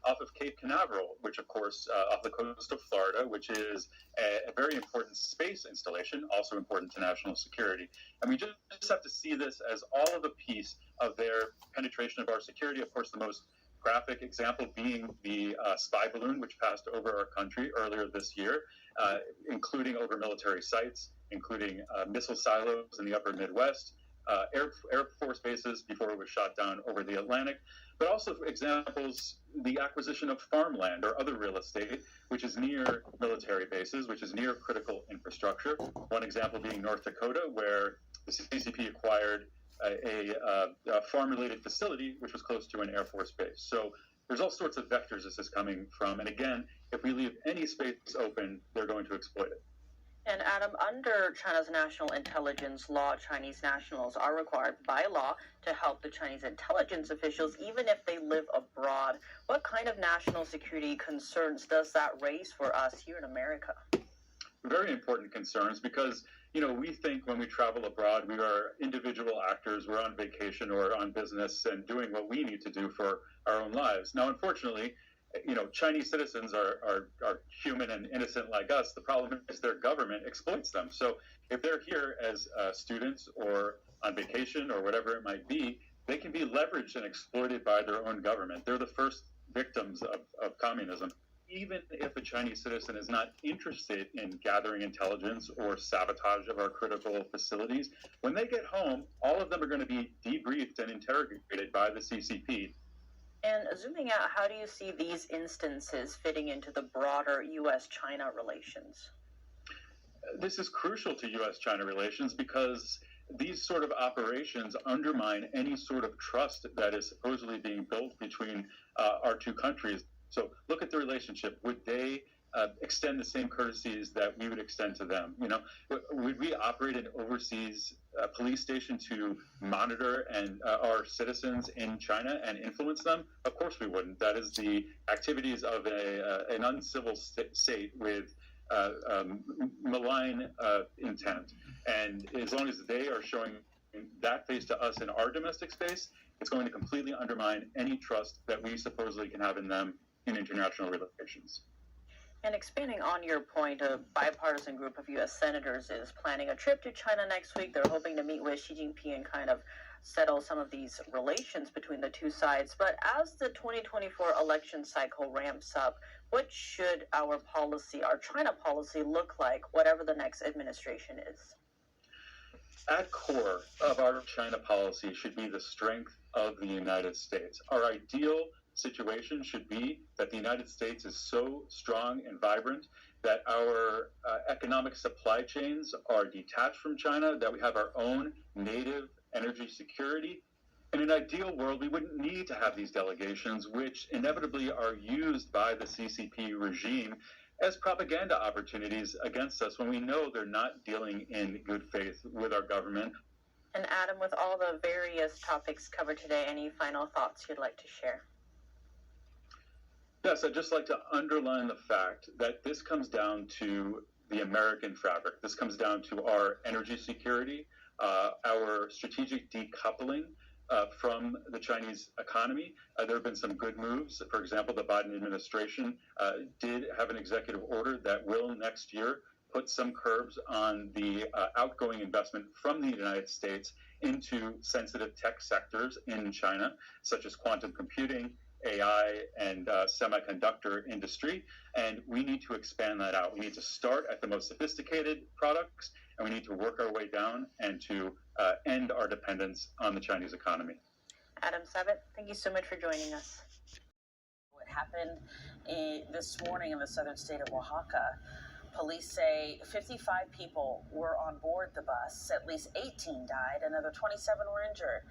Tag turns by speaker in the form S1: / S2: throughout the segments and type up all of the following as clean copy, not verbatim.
S1: off of Cape Canaveral, which of course off the coast of Florida, which is a very important space installation, also important to national security. And we just have to see this as all of a piece of their penetration of our security. Of course, the most graphic example being the spy balloon, which passed over our country earlier this year, including over military sites, including missile silos in the upper Midwest, Air Force bases before it was shot down over the Atlantic, but also, for examples, the acquisition of farmland or other real estate, which is near military bases, which is near critical infrastructure. One example being North Dakota, where the CCP acquired a farm-related facility, which was close to an Air Force base. So there's all sorts of vectors this is coming from. And again, if we leave any space open, they're going to exploit it.
S2: And Adam, under China's national intelligence law, Chinese nationals are required by law to help the Chinese intelligence officials, even if they live abroad. What kind of national security concerns does that raise for us here in America?
S1: Very important concerns because, we think when we travel abroad, we are individual actors, we're on vacation or on business and doing what we need to do for our own lives. Now, unfortunately, Chinese citizens are human and innocent like us. The problem is their government exploits them. So if they're here as students or on vacation or whatever it might be, they can be leveraged and exploited by their own government. They're the first victims of communism. Even if a Chinese citizen is not interested in gathering intelligence or sabotage of our critical facilities, when they get home, all of them are going to be debriefed and interrogated by the CCP.
S2: And zooming out, how do you see these instances fitting into the broader U.S.-China relations?
S1: This is crucial to U.S.-China relations because these sort of operations undermine any sort of trust that is supposedly being built between our two countries. So look at the relationship. Would they extend the same courtesies that we would extend to them? Would we operate an overseas police station to monitor our citizens in China and influence them? Of course we wouldn't. That is the activities of an uncivil state with malign intent. And as long as they are showing that face to us in our domestic space, it's going to completely undermine any trust that we supposedly can have in them in international relations.
S2: And expanding on your point, a bipartisan group of U.S. senators is planning a trip to China next week. They're hoping to meet with Xi Jinping and kind of settle some of these relations between the two sides. But as the 2024 election cycle ramps up, what should our China policy look like, whatever the next administration is?
S1: At core of our China policy should be the strength of the United States. Our ideal situation should be that the United States is so strong and vibrant that our economic supply chains are detached from China, that we have our own native energy security. In an ideal world, we wouldn't need to have these delegations, which inevitably are used by the CCP regime as propaganda opportunities against us when we know they're not dealing in good faith with our government.
S2: And Adam, with all the various topics covered today, any final thoughts you'd like to share?
S1: Yes, I'd just like to underline the fact that this comes down to the American fabric. This comes down to our energy security, our strategic decoupling from the Chinese economy. There have been some good moves. For example, the Biden administration did have an executive order that will next year put some curbs on the outgoing investment from the United States into sensitive tech sectors in China, such as quantum computing, AI, and semiconductor industry. And we need to expand that out. We need to start at the most sophisticated products, and we need to work our way down and to end our dependence on the Chinese economy.
S2: Adam Sabat, thank you so much for joining us.
S3: What happened this morning in the southern state of Oaxaca? Police say 55 people were on board the bus. At least 18 died. Another 27 were injured.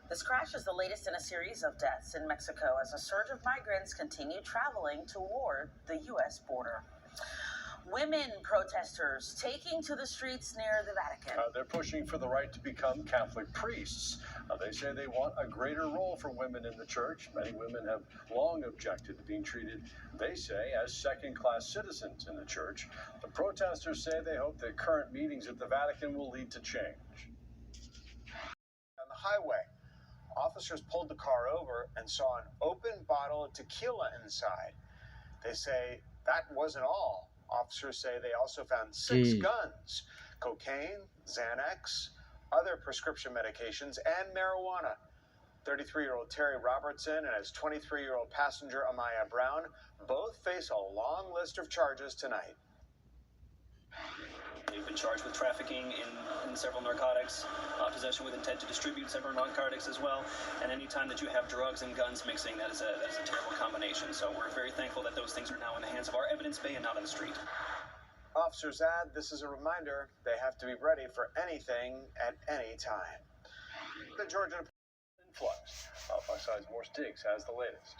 S3: This crash is the latest in a series of deaths in Mexico as a surge of migrants continue traveling toward the U.S. border. Women protesters taking to the streets near the Vatican.
S4: They're pushing for the right to become Catholic priests. They say they want a greater role for women in the church. Many women have long objected to being treated, they say, as second-class citizens in the church. The protesters say they hope that current meetings at the Vatican will lead to change.
S5: On the highway, officers pulled the car over and saw an open bottle of tequila inside. They say that wasn't all. Officers say they also found 6 guns, cocaine, Xanax, other prescription medications, and marijuana. 33-year-old Terry Robertson and his 23-year-old passenger Amaya Brown both face a long list of charges tonight.
S6: They've been charged with trafficking in several narcotics, possession with intent to distribute several narcotics as well, and any time that you have drugs and guns mixing, that is a terrible combination. So we're very thankful that those things are now in the hands of our evidence bay and not on the street.
S5: Officers add this is a reminder they have to be ready for anything at any time. The Georgia
S4: Influx. Fox 5's Morse Diggs has the latest.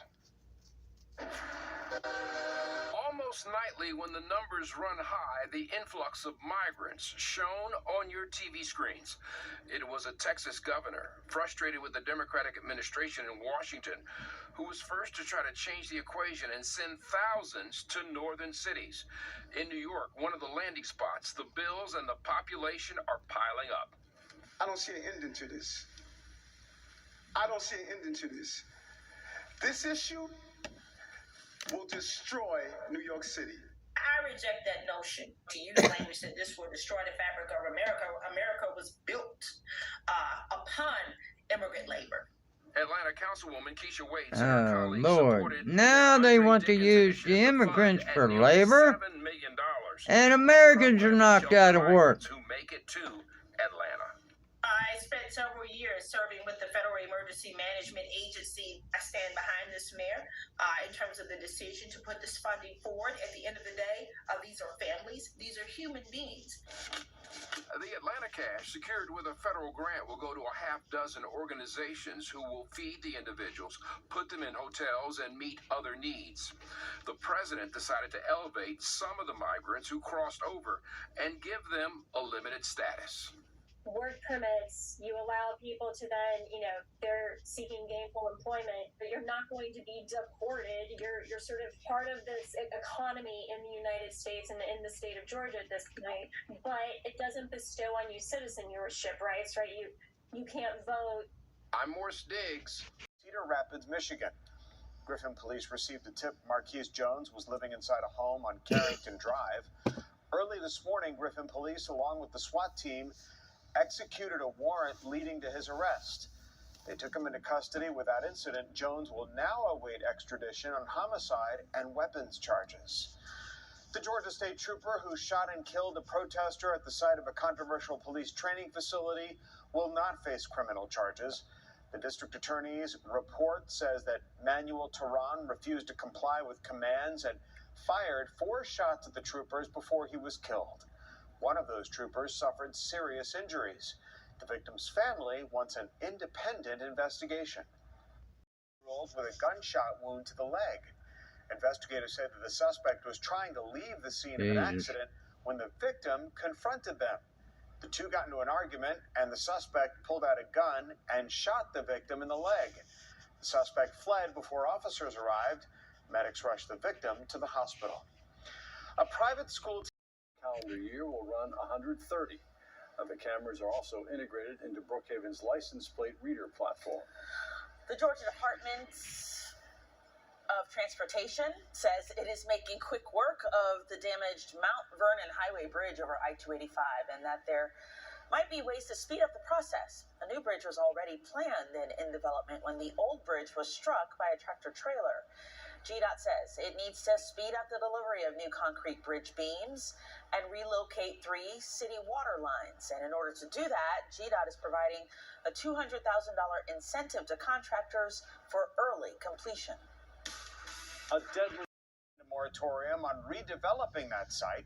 S7: Almost nightly, when the numbers run high, the influx of migrants shown on your TV screens. It was a Texas governor, frustrated with the Democratic administration in Washington, who was first to try to change the equation and send thousands to northern cities. In New York, one of the landing spots, the bills and the population are piling up.
S8: I don't see an ending to this. I don't see an ending to this. This issue will destroy New York City.
S9: I reject that notion. To use language that this will destroy the fabric of America. America was built upon immigrant labor.
S7: Atlanta Councilwoman Keisha Waits
S10: Oh, Lord. Now they want to use the immigrants for labor,
S7: $7 million.
S10: and Americans are knocked out of work.
S7: Who make it to Atlanta.
S9: I spent several years serving with the Federal Emergency Management Agency. I stand behind this mayor in terms of the decision to put this funding forward. At the end of the day, these are families. These are human beings.
S7: The Atlanta cash, secured with a federal grant, will go to a half dozen organizations who will feed the individuals, put them in hotels, and meet other needs. The president decided to elevate some of the migrants who crossed over and give them a limited status.
S11: Work permits, you allow people to then, they're seeking gainful employment, but you're not going to be deported. You're sort of part of this economy in the United States and in the state of Georgia at this point, but it doesn't bestow on you citizenship rights, right? You can't vote.
S7: I'm Morse Diggs.
S5: Cedar Rapids, Michigan. Griffin police received a tip Marquise Jones was living inside a home on Carrington Drive. Early this morning, Griffin police, along with the SWAT team, executed a warrant leading to his arrest. They took him into custody without incident. Jones will now await extradition on homicide and weapons charges. The Georgia State Trooper who shot and killed a protester at the site of a controversial police training facility will not face criminal charges. The district attorney's report says that Manuel Tehran refused to comply with commands and fired 4 shots at the troopers before he was killed. One of those troopers suffered serious injuries. The victim's family wants an independent investigation. With a gunshot wound to the leg. Investigators say that the suspect was trying to leave the scene of an accident when the victim confronted them. The two got into an argument, and the suspect pulled out a gun and shot the victim in the leg. The suspect fled before officers arrived. Medics rushed the victim to the hospital. A private school
S4: Calendar year will run 130. The cameras are also integrated into Brookhaven's license plate reader platform.
S3: The Georgia Department of Transportation says it is making quick work of the damaged Mount Vernon Highway Bridge over I-285 and that there might be ways to speed up the process. A new bridge was already planned and in development when the old bridge was struck by a tractor trailer. GDOT says it needs to speed up the delivery of new concrete bridge beams and relocate 3 city water lines. And in order to do that, GDOT is providing a $200,000 incentive to contractors for early completion.
S5: A deadly moratorium on redeveloping that site.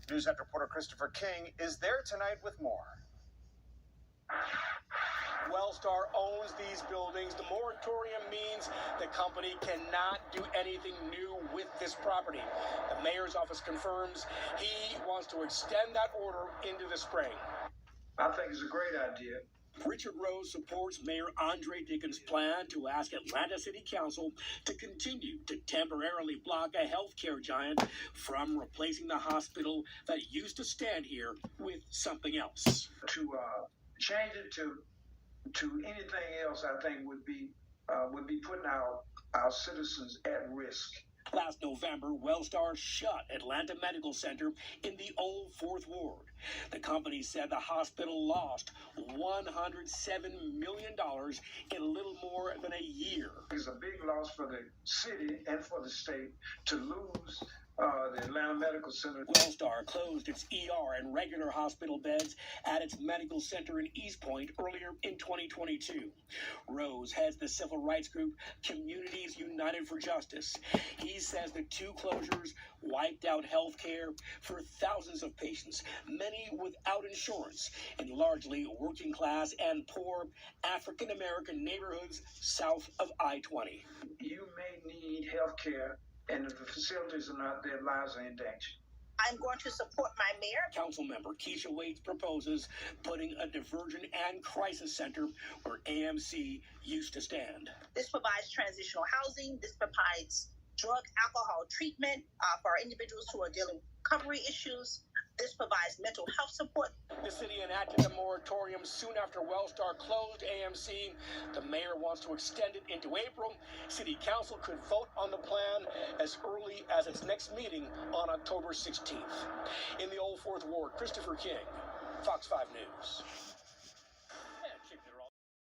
S5: News Network reporter Christopher King is there tonight with more.
S12: Wellstar owns these buildings. The moratorium means the company cannot do anything new with this property. The mayor's office confirms he wants to extend that order into the spring.
S8: I think it's a great idea.
S12: Richard Rose supports Mayor Andre Dickens' plan to ask Atlanta City Council to continue to temporarily block a healthcare giant from replacing the hospital that used to stand here with something else.
S8: To change it to
S13: to anything else, I think would be putting our citizens at risk.
S12: Last November, Wellstar shut Atlanta Medical Center in the Old Fourth Ward. The company said the hospital lost $107 million in a little more than a year.
S13: It's a big loss for the city and for the state to lose the Atlanta Medical Center.
S12: Wellstar closed its ER and regular hospital beds at its medical center in East Point earlier in 2022. Rose heads the civil rights group Communities United for Justice. He says the two closures wiped out health care for thousands of patients, many without insurance, in largely working class and poor African American neighborhoods south of I-20.
S13: You may need health care, and if the facilities are not, their lives are in danger.
S9: I'm going to support my mayor.
S12: Councilmember Keisha Waits proposes putting a diversion and crisis center where AMC used to stand.
S9: This provides transitional housing. This provides drug, alcohol treatment for individuals who are dealing with recovery issues. This provides mental health support.
S12: The city enacted a moratorium soon after Wellstar closed AMC. The mayor wants to extend it into April. City council could vote on the plan as early as its next meeting on October 16th. In the Old Fourth Ward, Christopher King, Fox 5 News.